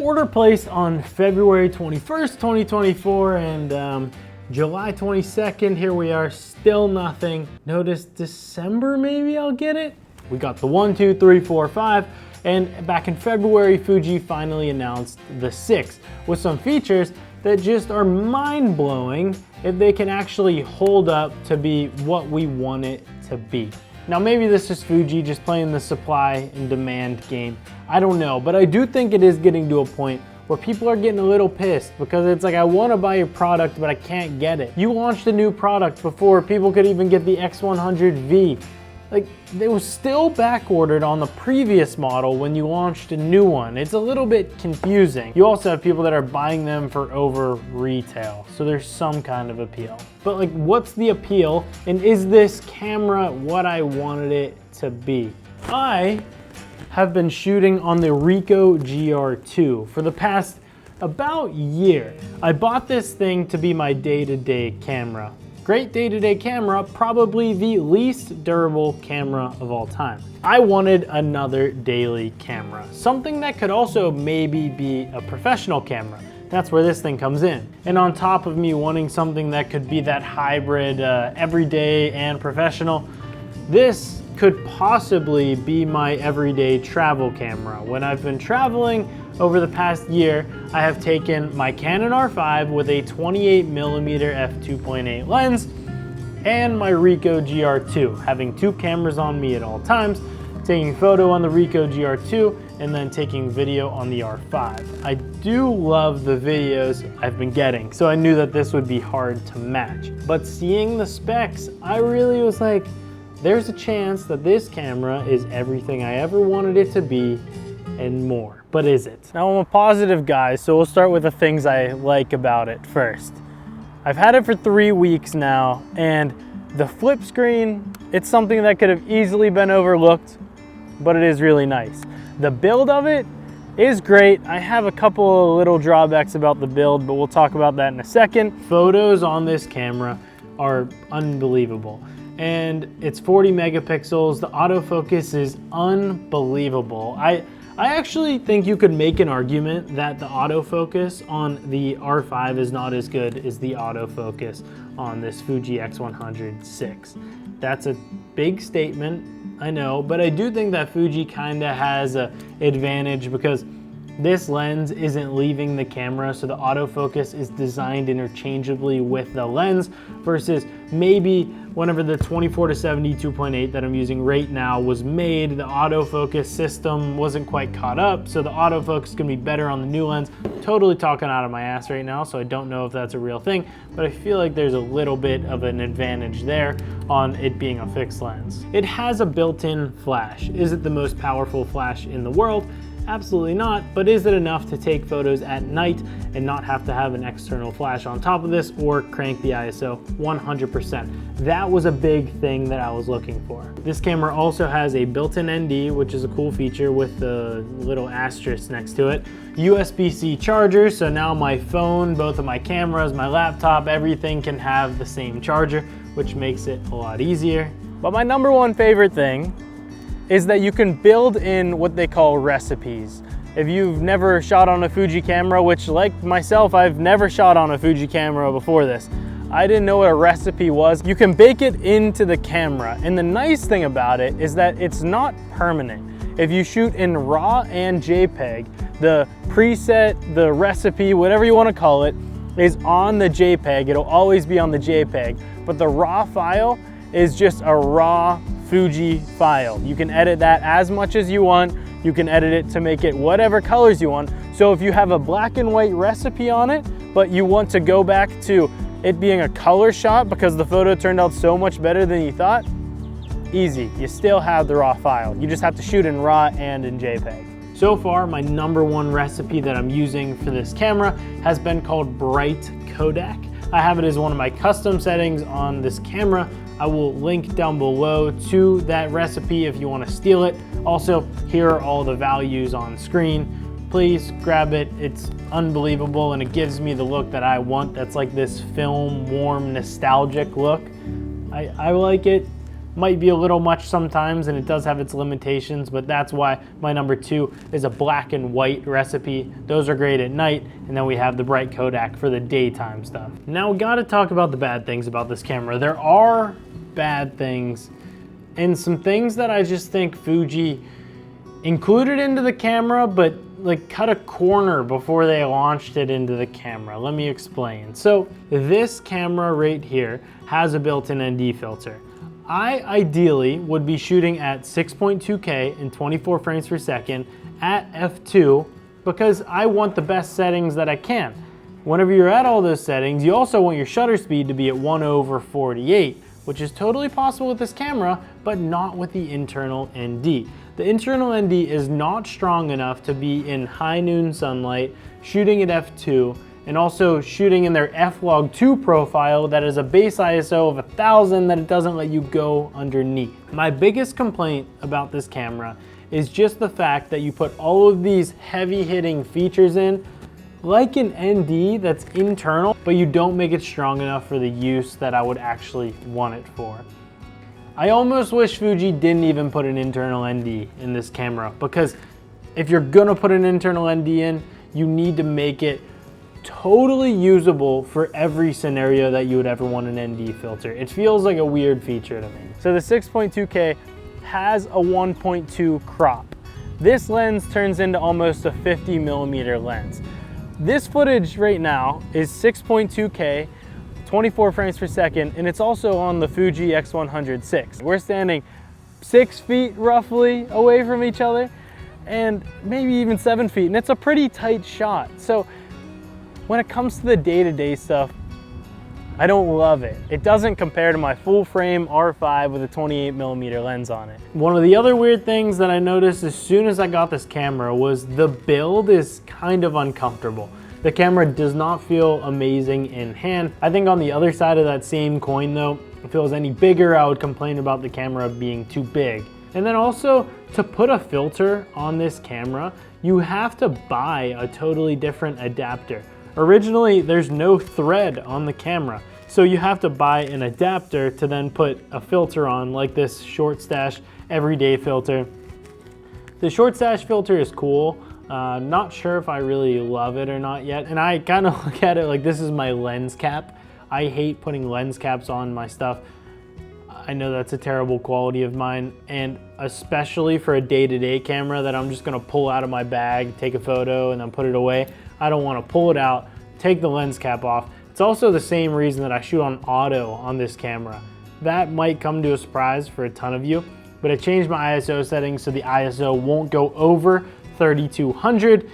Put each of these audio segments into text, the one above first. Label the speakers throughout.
Speaker 1: order placed on February 21st, 2024, and July 22nd, here we are, still nothing. Notice December, maybe I'll get it. We got the 1, 2, 3, 4, 5, and back in February, Fuji finally announced the 6 with some features that just are mind-blowing if they can actually hold up to be what we want it to be. Now maybe this is Fuji just playing the supply and demand game. I don't know, but I do think it is getting to a point where people are getting a little pissed because it's like, I want to buy your product, but I can't get it. You launched a new product before people could even get the X100V. Like, they were still back ordered on the previous model when you launched a new one. It's a little bit confusing. You also have people that are buying them for over retail, so there's some kind of appeal. But like, what's the appeal? And is this camera what I wanted it to be? I have been shooting on the Ricoh GR2 for the past about year. I bought this thing to be my day-to-day camera. Great day-to-day camera, probably the least durable camera of all time. I wanted another daily camera, something that could also maybe be a professional camera. That's where this thing comes in. And on top of me wanting something that could be that hybrid everyday and professional, this could possibly be my everyday travel camera. When I've been traveling over the past year, I have taken my Canon R5 with a 28mm f2.8 lens and my Ricoh GR2, having 2 cameras on me at all times, taking photo on the Ricoh GR2 and then taking video on the R5. I do love the videos I've been getting, so I knew that this would be hard to match. But seeing the specs, I really was like, there's a chance that this camera is everything I ever wanted it to be and more. But is it? Now, I'm a positive guy, so we'll start with the things I like about it first. I've had it for 3 weeks now, and the flip screen, it's something that could have easily been overlooked, but it is really nice. The build of it is great. I have a couple of little drawbacks about the build, but we'll talk about that in a second. Photos on this camera are unbelievable. And it's 40 megapixels. The autofocus is unbelievable. I actually think you could make an argument that the autofocus on the R5 is not as good as the autofocus on this Fuji X100VI. That's a big statement, I know, but I do think that Fuji kinda has an advantage because this lens isn't leaving the camera, so the autofocus is designed interchangeably with the lens versus maybe whenever the 24-70 2.8 that I'm using right now was made, the autofocus system wasn't quite caught up, so the autofocus is gonna be better on the new lens. Totally talking out of my ass right now, so I don't know if that's a real thing, but I feel like there's a little bit of an advantage there on it being a fixed lens. It has a built-in flash. Is it the most powerful flash in the world? Absolutely not, but is it enough to take photos at night and not have to have an external flash on top of this or crank the ISO? 100%. That was a big thing that I was looking for. This camera also has a built-in ND, which is a cool feature with the little asterisk next to it. USB-C charger, so now my phone, both of my cameras, my laptop, everything can have the same charger, which makes it a lot easier. But my number one favorite thing is that you can build in what they call recipes. If you've never shot on a Fuji camera, which like myself, I've never shot on a Fuji camera before this, I didn't know what a recipe was. You can bake it into the camera. And the nice thing about it is that it's not permanent. If you shoot in RAW and JPEG, the preset, the recipe, whatever you want to call it, is on the JPEG. It'll always be on the JPEG, but the RAW file is just a raw Fuji file. You can edit that as much as you want. You can edit it to make it whatever colors you want. So if you have a black and white recipe on it, but you want to go back to it being a color shot because the photo turned out so much better than you thought, easy. You still have the raw file. You just have to shoot in RAW and in JPEG. So far, my number one recipe that I'm using for this camera has been called Bright Kodak. I have it as one of my custom settings on this camera. I will link down below to that recipe if you want to steal it. Also, here are all the values on screen. Please grab it. It's unbelievable and it gives me the look that I want. That's like this film warm nostalgic look. I like it. might be a little much sometimes, and it does have its limitations, but that's why my number 2 is a black and white recipe. Those are great at night, and then we have the bright Kodak for the daytime stuff. Now we gotta talk about the bad things about this camera. There are bad things, and some things that I just think Fuji included into the camera, but like cut a corner before they launched it into the camera. Let me explain. So this camera right here has a built-in ND filter. I ideally would be shooting at 6.2K and 24 frames per second at f2 because I want the best settings that I can. Whenever you're at all those settings, you also want your shutter speed to be at 1/48, which is totally possible with this camera, but not with the internal ND. The internal ND is not strong enough to be in high noon sunlight, shooting at f2, and also shooting in their F-Log2 profile that is a base ISO of 1000 that it doesn't let you go underneath. My biggest complaint about this camera is just the fact that you put all of these heavy hitting features in, like an ND that's internal, but you don't make it strong enough for the use that I would actually want it for. I almost wish Fuji didn't even put an internal ND in this camera, because if you're gonna put an internal ND in, you need to make it totally usable for every scenario that you would ever want an ND filter. It feels like a weird feature to me. So the 6.2K has a 1.2 crop. This lens turns into almost a 50mm lens. This footage right now is 6.2K, 24 frames per second, and it's also on the Fuji X100VI. We're standing 6 feet roughly away from each other, and maybe even 7 feet, and it's a pretty tight shot. So when it comes to the day-to-day stuff, I don't love it. It doesn't compare to my full frame R5 with a 28mm lens on it. One of the other weird things that I noticed as soon as I got this camera was the build is kind of uncomfortable. The camera does not feel amazing in hand. I think on the other side of that same coin though, if it was any bigger, I would complain about the camera being too big. And then also, to put a filter on this camera, you have to buy a totally different adapter. Originally, there's no thread on the camera, so you have to buy an adapter to then put a filter on, like this short stash everyday filter. The short stash filter is cool. Not sure if I really love it or not yet, and I kind of look at it like this is my lens cap. I hate putting lens caps on my stuff. I know that's a terrible quality of mine, and especially for a day-to-day camera that I'm just gonna pull out of my bag, take a photo, and then put it away. I don't wanna pull it out, take the lens cap off. It's also the same reason that I shoot on auto on this camera. That might come to a surprise for a ton of you, but I changed my ISO settings so the ISO won't go over 3200.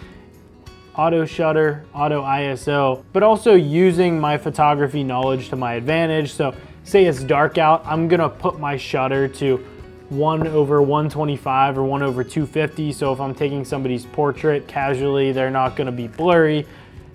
Speaker 1: Auto shutter, auto ISO, but also using my photography knowledge to my advantage. So say it's dark out, I'm gonna put my shutter to 1/125 or 1/250. So if I'm taking somebody's portrait casually, they're not gonna be blurry.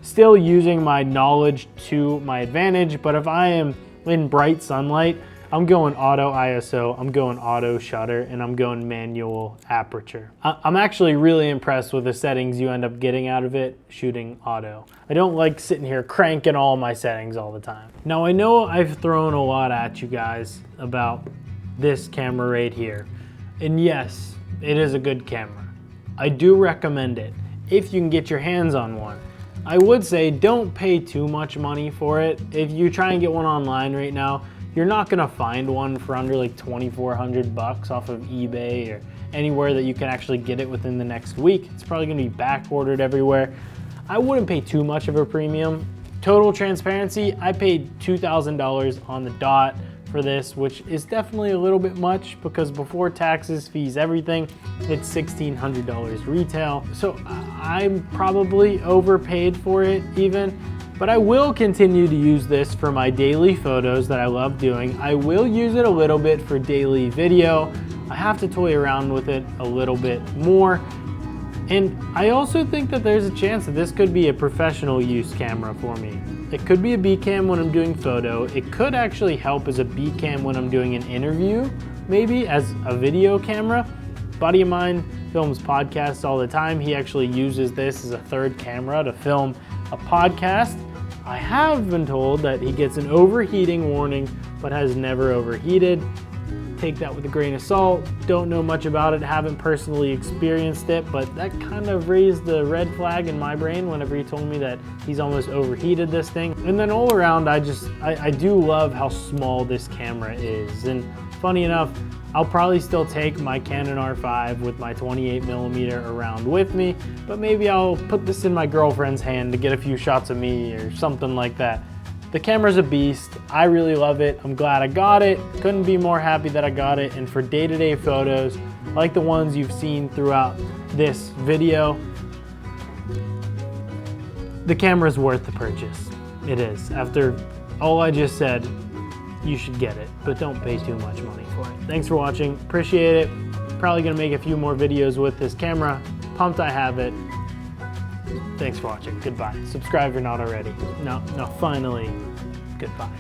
Speaker 1: Still using my knowledge to my advantage, but if I am in bright sunlight, I'm going auto ISO, I'm going auto shutter, and I'm going manual aperture. I'm actually really impressed with the settings you end up getting out of it shooting auto. I don't like sitting here cranking all my settings all the time. Now I know I've thrown a lot at you guys about this camera right here. And yes, it is a good camera. I do recommend it if you can get your hands on one. I would say don't pay too much money for it. If you try and get one online right now, you're not gonna find one for under like 2,400 bucks off of eBay or anywhere that you can actually get it within the next week. It's probably gonna be back ordered everywhere. I wouldn't pay too much of a premium. Total transparency, I paid $2,000 on the dot for this, which is definitely a little bit much because before taxes, fees, everything, it's $1,600 retail. So I'm probably overpaid for it even. But I will continue to use this for my daily photos that I love doing. I will use it a little bit for daily video. I have to toy around with it a little bit more. And I also think that there's a chance that this could be a professional use camera for me. It could be a B cam when I'm doing photo. It could actually help as a B cam when I'm doing an interview, maybe as a video camera. A buddy of mine films podcasts all the time. He actually uses this as a third camera to film a podcast. I have been told that he gets an overheating warning, but has never overheated. take that with a grain of salt. Don't know much about it, haven't personally experienced it, but that kind of raised the red flag in my brain whenever he told me that he's almost overheated this thing. And then all around, I do love how small this camera is. And funny enough, I'll probably still take my Canon R5 with my 28mm around with me, but maybe I'll put this in my girlfriend's hand to get a few shots of me or something like that. The camera's a beast. I really love it. I'm glad I got it. Couldn't be more happy that I got it. And for day-to-day photos, like the ones you've seen throughout this video, the camera's worth the purchase. It is. After all I just said, you should get it, but don't pay too much money for it. Thanks for watching. Appreciate it. Probably gonna make a few more videos with this camera. Pumped I have it. Thanks for watching. Goodbye. Subscribe if you're not already. No, finally, goodbye.